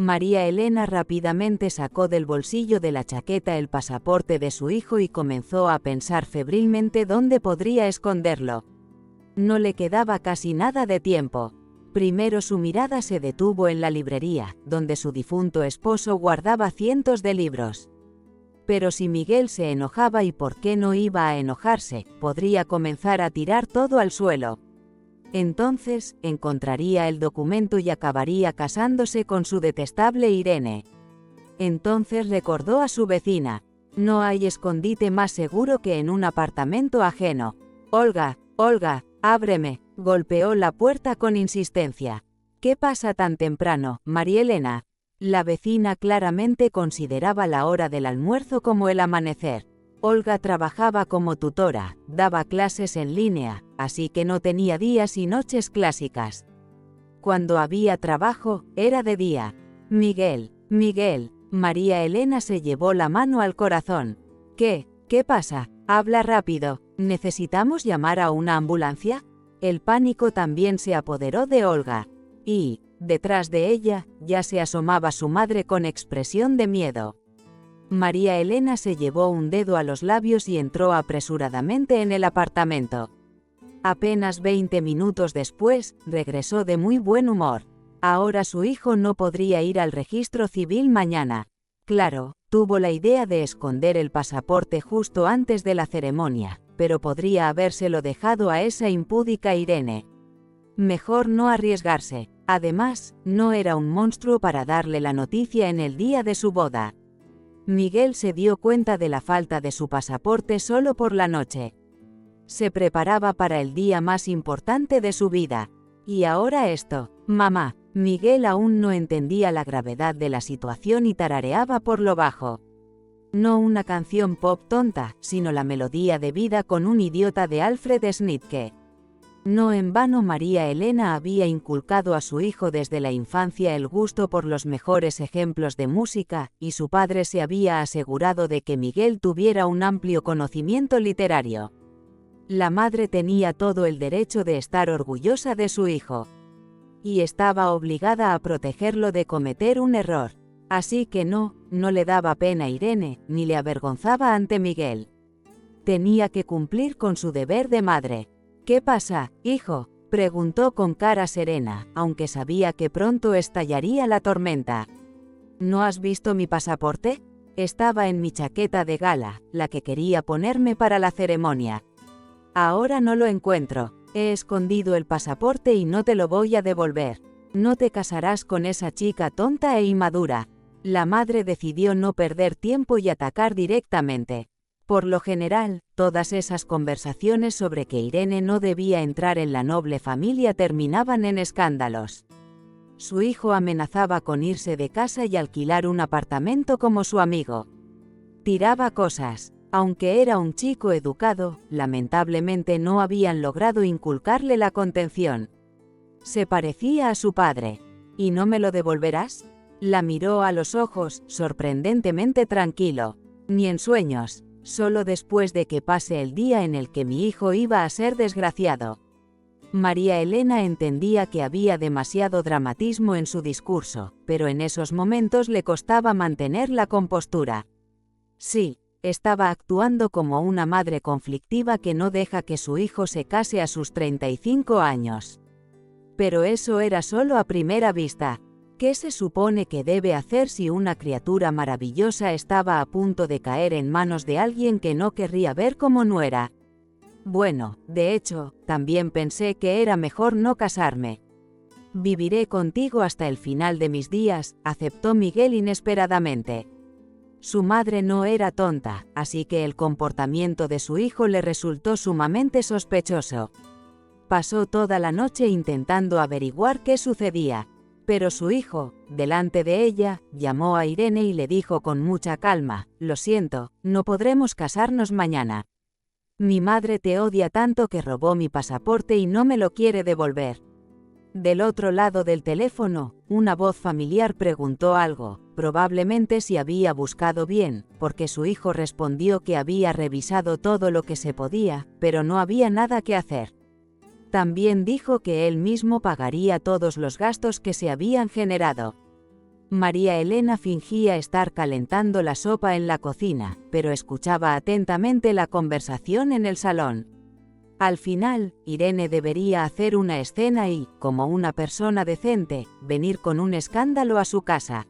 María Elena rápidamente sacó del bolsillo de la chaqueta el pasaporte de su hijo y comenzó a pensar febrilmente dónde podría esconderlo. No le quedaba casi nada de tiempo. Primero su mirada se detuvo en la librería, donde su difunto esposo guardaba cientos de libros. Pero si Miguel se enojaba, ¿y por qué no iba a enojarse? Podría comenzar a tirar todo al suelo. Entonces, encontraría el documento y acabaría casándose con su detestable Irene. Entonces recordó a su vecina. No hay escondite más seguro que en un apartamento ajeno. Olga, Olga, ábreme. Golpeó la puerta con insistencia. ¿Qué pasa tan temprano, María Elena? La vecina claramente consideraba la hora del almuerzo como el amanecer. Olga trabajaba como tutora, daba clases en línea, así que no tenía días y noches clásicas. Cuando había trabajo, era de día. Miguel, Miguel, María Elena se llevó la mano al corazón. ¿Qué pasa? Habla rápido. ¿Necesitamos llamar a una ambulancia? El pánico también se apoderó de Olga. Y, detrás de ella, ya se asomaba su madre con expresión de miedo. María Elena se llevó un dedo a los labios y entró apresuradamente en el apartamento. Apenas 20 minutos después, regresó de muy buen humor. Ahora su hijo no podría ir al registro civil mañana. Claro, tuvo la idea de esconder el pasaporte justo antes de la ceremonia, pero podría habérselo dejado a esa impúdica Irene. Mejor no arriesgarse. Además, no era un monstruo para darle la noticia en el día de su boda. Miguel se dio cuenta de la falta de su pasaporte solo por la noche. Se preparaba para el día más importante de su vida. Y ahora esto. Mamá. Miguel aún no entendía la gravedad de la situación y tarareaba por lo bajo. No una canción pop tonta, sino la melodía de Vida con un idiota de Alfred Schnittke. No en vano María Elena había inculcado a su hijo desde la infancia el gusto por los mejores ejemplos de música, y su padre se había asegurado de que Miguel tuviera un amplio conocimiento literario. La madre tenía todo el derecho de estar orgullosa de su hijo. Y estaba obligada a protegerlo de cometer un error. Así que no le daba pena a Irene, ni le avergonzaba ante Miguel. Tenía que cumplir con su deber de madre. ¿Qué pasa, hijo?, preguntó con cara serena, aunque sabía que pronto estallaría la tormenta. ¿No has visto mi pasaporte? Estaba en mi chaqueta de gala, la que quería ponerme para la ceremonia. Ahora no lo encuentro. He escondido el pasaporte y no te lo voy a devolver. No te casarás con esa chica tonta e inmadura. La madre decidió no perder tiempo y atacar directamente. Por lo general, todas esas conversaciones sobre que Irene no debía entrar en la noble familia terminaban en escándalos. Su hijo amenazaba con irse de casa y alquilar un apartamento como su amigo. Tiraba cosas. Aunque era un chico educado, lamentablemente no habían logrado inculcarle la contención. Se parecía a su padre. ¿Y no me lo devolverás? La miró a los ojos, sorprendentemente tranquilo. Ni en sueños. Solo después de que pase el día en el que mi hijo iba a ser desgraciado. María Elena entendía que había demasiado dramatismo en su discurso, pero en esos momentos le costaba mantener la compostura. Sí, estaba actuando como una madre conflictiva que no deja que su hijo se case a sus 35 años. Pero eso era solo a primera vista. ¿Qué se supone que debe hacer si una criatura maravillosa estaba a punto de caer en manos de alguien que no querría ver como nuera? Bueno, de hecho, también pensé que era mejor no casarme. Viviré contigo hasta el final de mis días, aceptó Miguel inesperadamente. Su madre no era tonta, así que el comportamiento de su hijo le resultó sumamente sospechoso. Pasó toda la noche intentando averiguar qué sucedía. Pero su hijo, delante de ella, llamó a Irene y le dijo con mucha calma: «Lo siento, no podremos casarnos mañana. Mi madre te odia tanto que robó mi pasaporte y no me lo quiere devolver». Del otro lado del teléfono, una voz familiar preguntó algo, probablemente si había buscado bien, porque su hijo respondió que había revisado todo lo que se podía, pero no había nada que hacer. También dijo que él mismo pagaría todos los gastos que se habían generado. María Elena fingía estar calentando la sopa en la cocina, pero escuchaba atentamente la conversación en el salón. Al final, Irene debería hacer una escena y, como una persona decente, venir con un escándalo a su casa.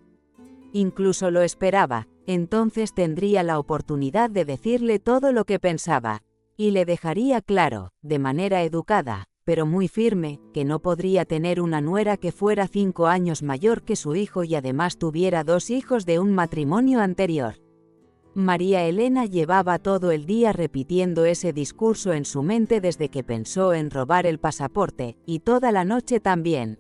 Incluso lo esperaba, entonces tendría la oportunidad de decirle todo lo que pensaba. Y le dejaría claro, de manera educada, pero muy firme, que no podría tener una nuera que fuera 5 años mayor que su hijo y además tuviera 2 hijos de un matrimonio anterior. María Elena llevaba todo el día repitiendo ese discurso en su mente desde que pensó en robar el pasaporte, y toda la noche también.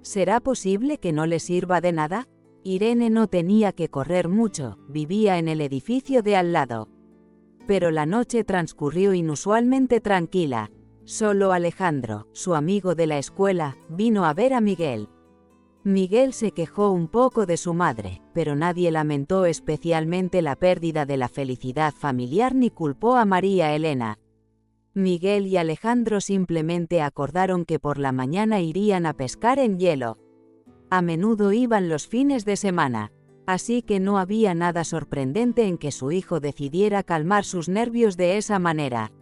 ¿Será posible que no le sirva de nada? Irene no tenía que correr mucho, vivía en el edificio de al lado. Pero la noche transcurrió inusualmente tranquila. Solo Alejandro, su amigo de la escuela, vino a ver a Miguel. Miguel se quejó un poco de su madre, pero nadie lamentó especialmente la pérdida de la felicidad familiar ni culpó a María Elena. Miguel y Alejandro simplemente acordaron que por la mañana irían a pescar en hielo. A menudo iban los fines de semana, así que no había nada sorprendente en que su hijo decidiera calmar sus nervios de esa manera.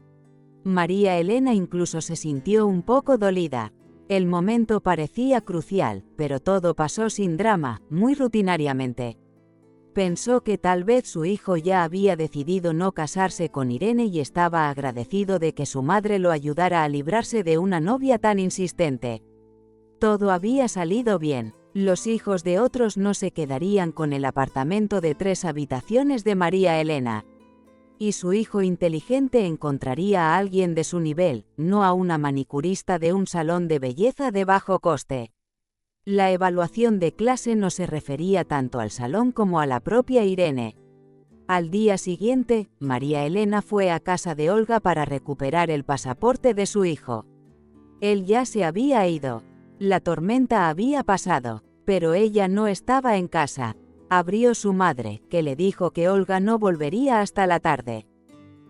María Elena incluso se sintió un poco dolida. El momento parecía crucial, pero todo pasó sin drama, muy rutinariamente. Pensó que tal vez su hijo ya había decidido no casarse con Irene y estaba agradecido de que su madre lo ayudara a librarse de una novia tan insistente. Todo había salido bien. Los hijos de otros no se quedarían con el apartamento de 3 habitaciones de María Elena. Y su hijo inteligente encontraría a alguien de su nivel, no a una manicurista de un salón de belleza de bajo coste. La evaluación de clase no se refería tanto al salón como a la propia Irene. Al día siguiente, María Elena fue a casa de Olga para recuperar el pasaporte de su hijo. Él ya se había ido. La tormenta había pasado, pero ella no estaba en casa. Abrió su madre, que le dijo que Olga no volvería hasta la tarde.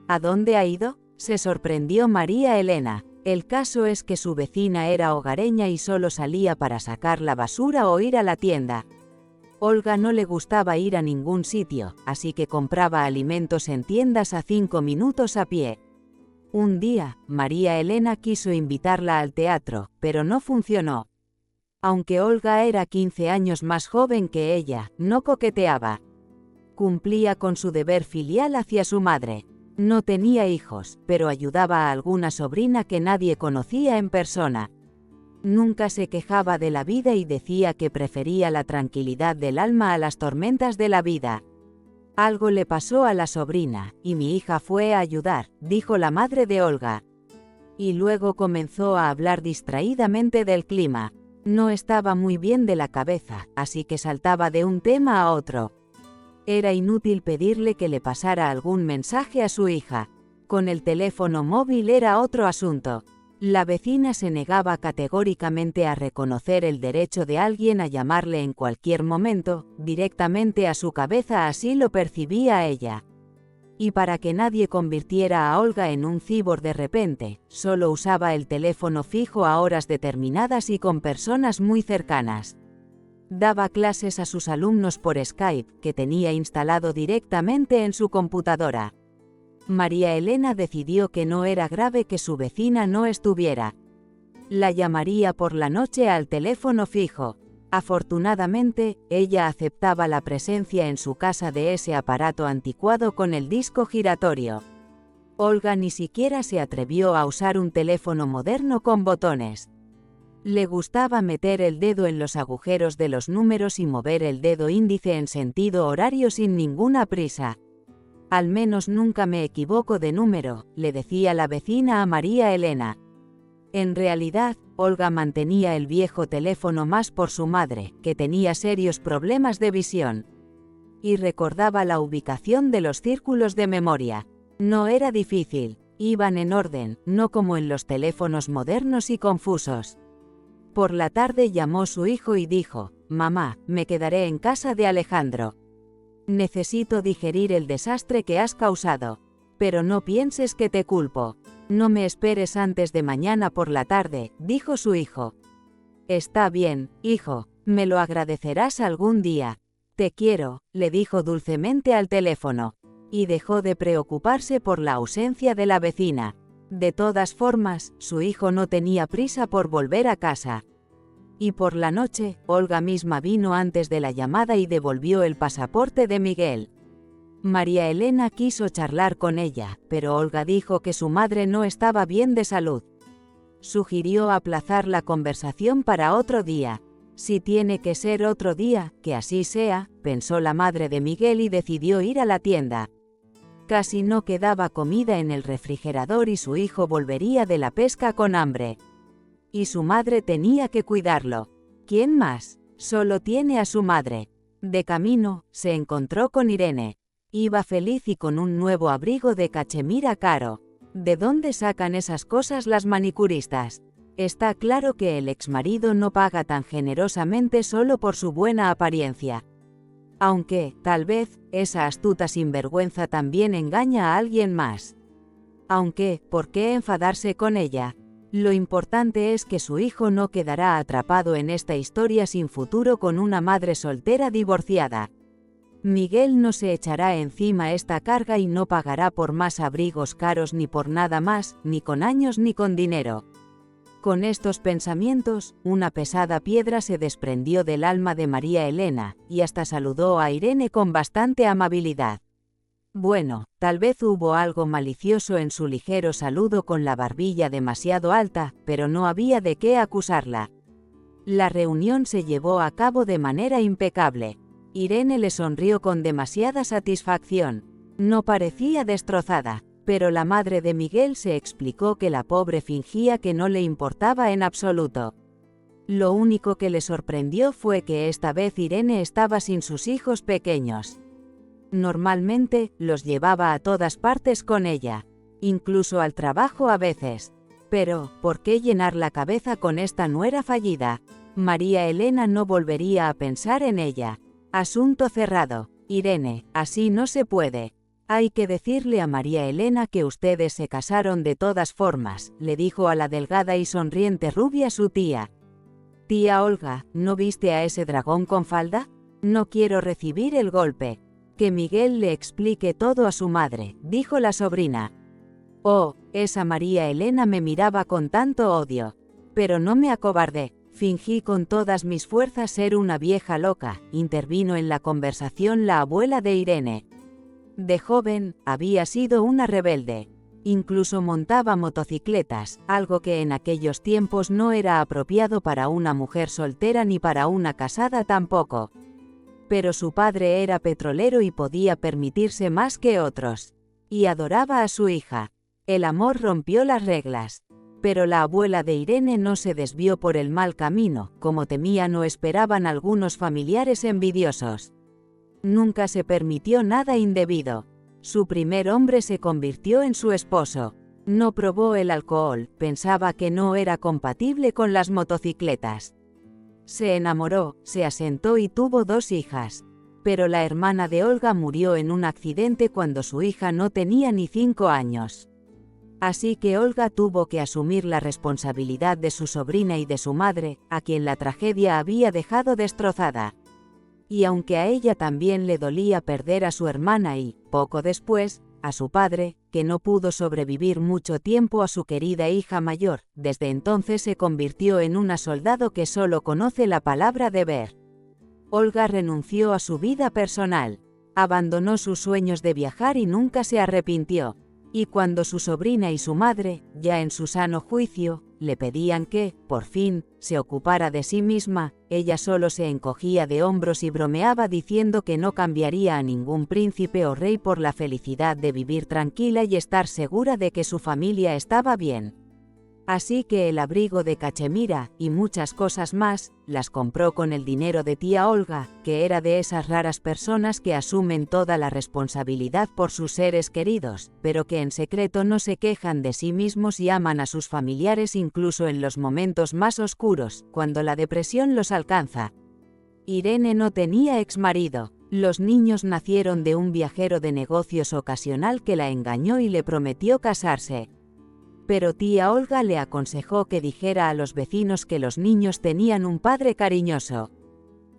¿A dónde ha ido?, se sorprendió María Elena. El caso es que su vecina era hogareña y solo salía para sacar la basura o ir a la tienda. Olga no le gustaba ir a ningún sitio, así que compraba alimentos en tiendas a 5 minutos a pie. Un día, María Elena quiso invitarla al teatro, pero no funcionó. Aunque Olga era 15 años más joven que ella, no coqueteaba. Cumplía con su deber filial hacia su madre. No tenía hijos, pero ayudaba a alguna sobrina que nadie conocía en persona. Nunca se quejaba de la vida y decía que prefería la tranquilidad del alma a las tormentas de la vida. Algo le pasó a la sobrina, y mi hija fue a ayudar, dijo la madre de Olga. Y luego comenzó a hablar distraídamente del clima. No estaba muy bien de la cabeza, así que saltaba de un tema a otro. Era inútil pedirle que le pasara algún mensaje a su hija. Con el teléfono móvil era otro asunto. La vecina se negaba categóricamente a reconocer el derecho de alguien a llamarle en cualquier momento, directamente a su cabeza, así lo percibía ella. Y para que nadie convirtiera a Olga en un cibor de repente, solo usaba el teléfono fijo a horas determinadas y con personas muy cercanas. Daba clases a sus alumnos por Skype, que tenía instalado directamente en su computadora. María Elena decidió que no era grave que su vecina no estuviera. La llamaría por la noche al teléfono fijo. Afortunadamente, ella aceptaba la presencia en su casa de ese aparato anticuado con el disco giratorio. Olga ni siquiera se atrevió a usar un teléfono moderno con botones. Le gustaba meter el dedo en los agujeros de los números y mover el dedo índice en sentido horario sin ninguna prisa. Al menos nunca me equivoco de número, le decía la vecina a María Elena. En realidad, Olga mantenía el viejo teléfono más por su madre, que tenía serios problemas de visión. Y recordaba la ubicación de los círculos de memoria. No era difícil, iban en orden, no como en los teléfonos modernos y confusos. Por la tarde llamó su hijo y dijo: «Mamá, me quedaré en casa de Alejandro. Necesito digerir el desastre que has causado. Pero no pienses que te culpo. No me esperes antes de mañana por la tarde», dijo su hijo. «Está bien, hijo», Me lo agradecerás algún día. Te quiero, le dijo dulcemente al teléfono. Y dejó de preocuparse por la ausencia de la vecina. De todas formas, su hijo no tenía prisa por volver a casa. Y por la noche, Olga misma vino antes de la llamada y devolvió el pasaporte de Miguel. María Elena quiso charlar con ella, pero Olga dijo que su madre no estaba bien de salud. Sugirió aplazar la conversación para otro día. Si tiene que ser otro día, que así sea, pensó la madre de Miguel y decidió ir a la tienda. Casi no quedaba comida en el refrigerador y su hijo volvería de la pesca con hambre. Y su madre tenía que cuidarlo. ¿Quién más? Solo tiene a su madre. De camino, se encontró con Irene. Iba feliz y con un nuevo abrigo de cachemira caro. ¿De dónde sacan esas cosas las manicuristas? Está claro que el exmarido no paga tan generosamente solo por su buena apariencia. Aunque, tal vez, esa astuta sinvergüenza también engaña a alguien más. Aunque, ¿por qué enfadarse con ella? Lo importante es que su hijo no quedará atrapado en esta historia sin futuro con una madre soltera divorciada. Miguel no se echará encima esta carga y no pagará por más abrigos caros ni por nada más, ni con años ni con dinero. Con estos pensamientos, una pesada piedra se desprendió del alma de María Elena, y hasta saludó a Irene con bastante amabilidad. Bueno, tal vez hubo algo malicioso en su ligero saludo con la barbilla demasiado alta, pero no había de qué acusarla. La reunión se llevó a cabo de manera impecable. Irene le sonrió con demasiada satisfacción. No parecía destrozada, pero la madre de Miguel se explicó que la pobre fingía que no le importaba en absoluto. Lo único que le sorprendió fue que esta vez Irene estaba sin sus hijos pequeños. Normalmente, los llevaba a todas partes con ella, incluso al trabajo a veces. Pero, ¿por qué llenar la cabeza con esta nuera fallida? María Elena no volvería a pensar en ella. Asunto cerrado. Irene, así no se puede. Hay que decirle a María Elena que ustedes se casaron de todas formas, le dijo a la delgada y sonriente rubia su tía. Tía Olga, ¿no viste a ese dragón con falda? No quiero recibir el golpe. Que Miguel le explique todo a su madre, dijo la sobrina. Oh, esa María Elena me miraba con tanto odio. Pero no me acobardé. Fingí con todas mis fuerzas ser una vieja loca, intervino en la conversación la abuela de Irene. De joven, había sido una rebelde. Incluso montaba motocicletas, algo que en aquellos tiempos no era apropiado para una mujer soltera ni para una casada tampoco. Pero su padre era petrolero y podía permitirse más que otros. Y adoraba a su hija. El amor rompió las reglas. Pero la abuela de Irene no se desvió por el mal camino, como temían o esperaban algunos familiares envidiosos. Nunca se permitió nada indebido. Su primer hombre se convirtió en su esposo. No probó el alcohol, pensaba que no era compatible con las motocicletas. Se enamoró, se asentó y tuvo 2 hijas. Pero la hermana de Olga murió en un accidente cuando su hija no tenía ni 5 años. Así que Olga tuvo que asumir la responsabilidad de su sobrina y de su madre, a quien la tragedia había dejado destrozada. Y aunque a ella también le dolía perder a su hermana y, poco después, a su padre, que no pudo sobrevivir mucho tiempo a su querida hija mayor, desde entonces se convirtió en una soldado que solo conoce la palabra deber. Olga renunció a su vida personal, abandonó sus sueños de viajar y nunca se arrepintió. Y cuando su sobrina y su madre, ya en su sano juicio, le pedían que, por fin, se ocupara de sí misma, ella solo se encogía de hombros y bromeaba diciendo que no cambiaría a ningún príncipe o rey por la felicidad de vivir tranquila y estar segura de que su familia estaba bien. Así que el abrigo de cachemira, y muchas cosas más, las compró con el dinero de tía Olga, que era de esas raras personas que asumen toda la responsabilidad por sus seres queridos, pero que en secreto no se quejan de sí mismos y aman a sus familiares incluso en los momentos más oscuros, cuando la depresión los alcanza. Irene no tenía exmarido. Los niños nacieron de un viajero de negocios ocasional que la engañó y le prometió casarse. Pero tía Olga le aconsejó que dijera a los vecinos que los niños tenían un padre cariñoso.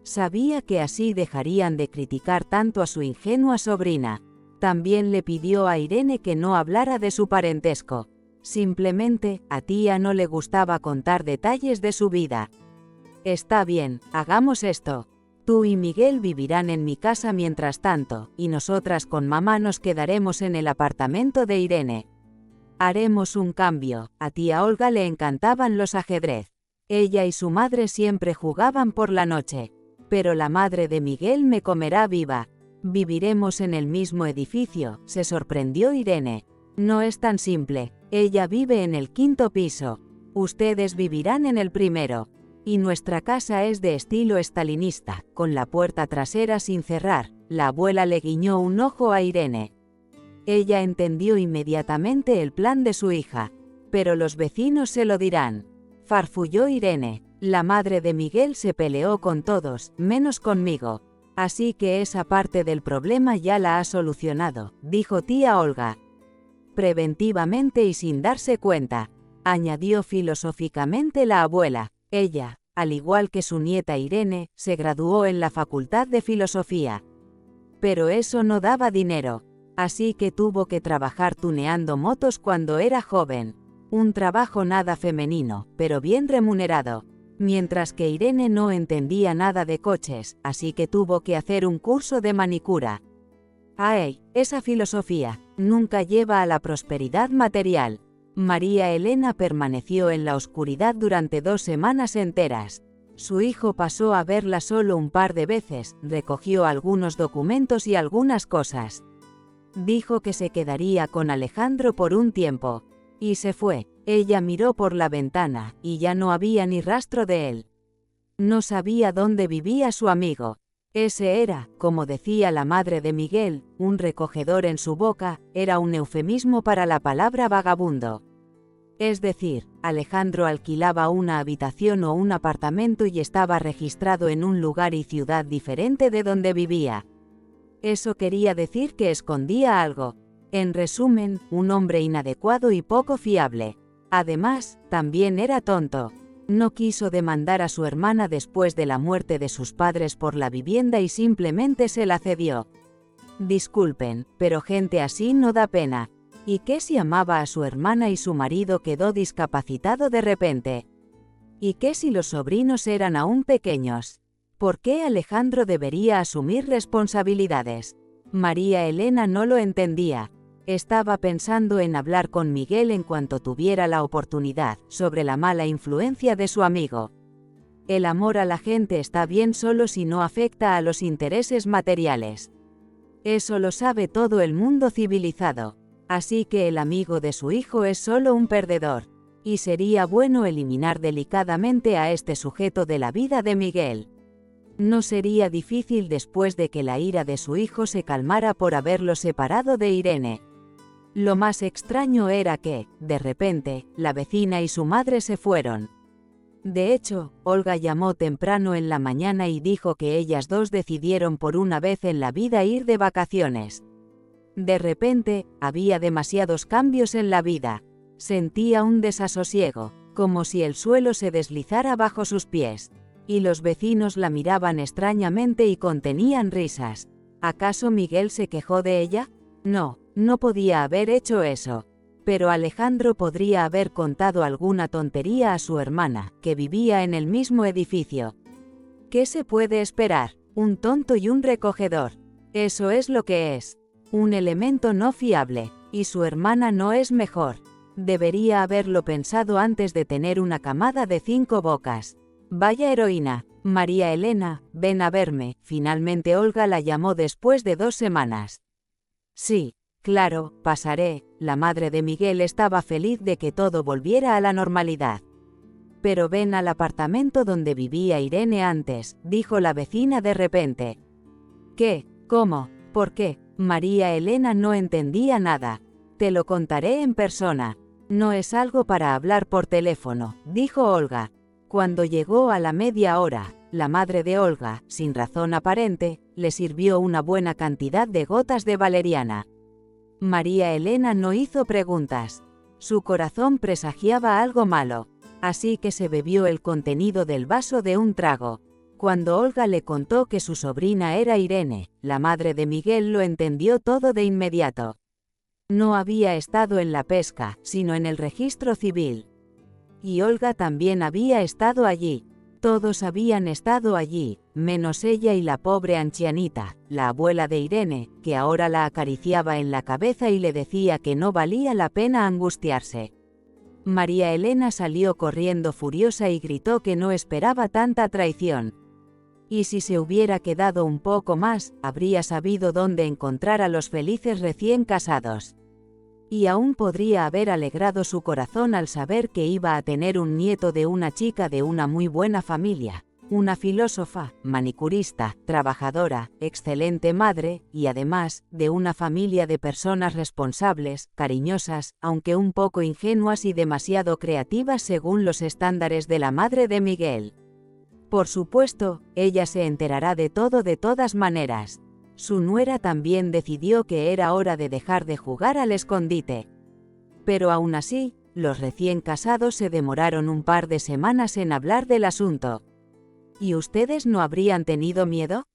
Sabía que así dejarían de criticar tanto a su ingenua sobrina. También le pidió a Irene que no hablara de su parentesco. Simplemente, a tía no le gustaba contar detalles de su vida. Está bien, hagamos esto. Tú y Miguel vivirán en mi casa mientras tanto, y nosotras con mamá nos quedaremos en el apartamento de Irene. Haremos un cambio. A tía Olga le encantaban los ajedrez. Ella y su madre siempre jugaban por la noche. Pero la madre de Miguel me comerá viva. Viviremos en el mismo edificio, se sorprendió Irene. No es tan simple. Ella vive en el 5º piso. Ustedes vivirán en el primero. Y nuestra casa es de estilo estalinista, con la puerta trasera sin cerrar. La abuela le guiñó un ojo a Irene. Ella entendió inmediatamente el plan de su hija. Pero los vecinos se lo dirán. Farfulló Irene. La madre de Miguel se peleó con todos, menos conmigo. Así que esa parte del problema ya la ha solucionado, dijo tía Olga. Preventivamente y sin darse cuenta, añadió filosóficamente la abuela. Ella, al igual que su nieta Irene, se graduó en la Facultad de Filosofía. Pero eso no daba dinero, así que tuvo que trabajar tuneando motos cuando era joven. Un trabajo nada femenino, pero bien remunerado. Mientras que Irene no entendía nada de coches, así que tuvo que hacer un curso de manicura. ¡Ay! Esa filosofía nunca lleva a la prosperidad material. María Elena permaneció en la oscuridad durante 2 semanas enteras. Su hijo pasó a verla solo un par de veces, recogió algunos documentos y algunas cosas. Dijo que se quedaría con Alejandro por un tiempo. Y se fue. Ella miró por la ventana, y ya no había ni rastro de él. No sabía dónde vivía su amigo. Ese era, como decía la madre de Miguel, un recogedor en su boca, era un eufemismo para la palabra vagabundo. Es decir, Alejandro alquilaba una habitación o un apartamento y estaba registrado en un lugar y ciudad diferente de donde vivía. Eso quería decir que escondía algo. En resumen, un hombre inadecuado y poco fiable. Además, también era tonto. No quiso demandar a su hermana después de la muerte de sus padres por la vivienda y simplemente se la cedió. Disculpen, pero gente así no da pena. ¿Y qué si amaba a su hermana y su marido quedó discapacitado de repente? ¿Y qué si los sobrinos eran aún pequeños? ¿Por qué Alejandro debería asumir responsabilidades? María Elena no lo entendía. Estaba pensando en hablar con Miguel en cuanto tuviera la oportunidad, sobre la mala influencia de su amigo. El amor a la gente está bien solo si no afecta a los intereses materiales. Eso lo sabe todo el mundo civilizado. Así que el amigo de su hijo es solo un perdedor. Y sería bueno eliminar delicadamente a este sujeto de la vida de Miguel. No sería difícil después de que la ira de su hijo se calmara por haberlo separado de Irene. Lo más extraño era que, de repente, la vecina y su madre se fueron. De hecho, Olga llamó temprano en la mañana y dijo que ellas dos decidieron por una vez en la vida ir de vacaciones. De repente, había demasiados cambios en la vida. Sentía un desasosiego, como si el suelo se deslizara bajo sus pies. Y los vecinos la miraban extrañamente y contenían risas. ¿Acaso Miguel se quejó de ella? No podía haber hecho eso. Pero Alejandro podría haber contado alguna tontería a su hermana, que vivía en el mismo edificio. ¿Qué se puede esperar? Un tonto y un recogedor. Eso es lo que es. Un elemento no fiable. Y su hermana no es mejor. Debería haberlo pensado antes de tener una camada de 5 bocas. Vaya heroína. María Elena, ven a verme. Finalmente Olga la llamó después de 2 semanas. Sí, claro, pasaré. La madre de Miguel estaba feliz de que todo volviera a la normalidad. Pero ven al apartamento donde vivía Irene antes, dijo la vecina de repente. ¿Qué? ¿Cómo? ¿Por qué? María Elena no entendía nada. Te lo contaré en persona. No es algo para hablar por teléfono, dijo Olga. Cuando llegó a la media hora, la madre de Olga, sin razón aparente, le sirvió una buena cantidad de gotas de valeriana. María Elena no hizo preguntas. Su corazón presagiaba algo malo, así que se bebió el contenido del vaso de un trago. Cuando Olga le contó que su sobrina era Irene, la madre de Miguel lo entendió todo de inmediato. No había estado en la pesca, sino en el registro civil. Y Olga también había estado allí. Todos habían estado allí, menos ella y la pobre ancianita, la abuela de Irene, que ahora la acariciaba en la cabeza y le decía que no valía la pena angustiarse. María Elena salió corriendo furiosa y gritó que no esperaba tanta traición. Y si se hubiera quedado un poco más, habría sabido dónde encontrar a los felices recién casados. Y aún podría haber alegrado su corazón al saber que iba a tener un nieto de una chica de una muy buena familia, una filósofa, manicurista, trabajadora, excelente madre, y además, de una familia de personas responsables, cariñosas, aunque un poco ingenuas y demasiado creativas según los estándares de la madre de Miguel. Por supuesto, ella se enterará de todo de todas maneras. Su nuera también decidió que era hora de dejar de jugar al escondite. Pero aún así, los recién casados se demoraron un par de semanas en hablar del asunto. ¿Y ustedes no habrían tenido miedo?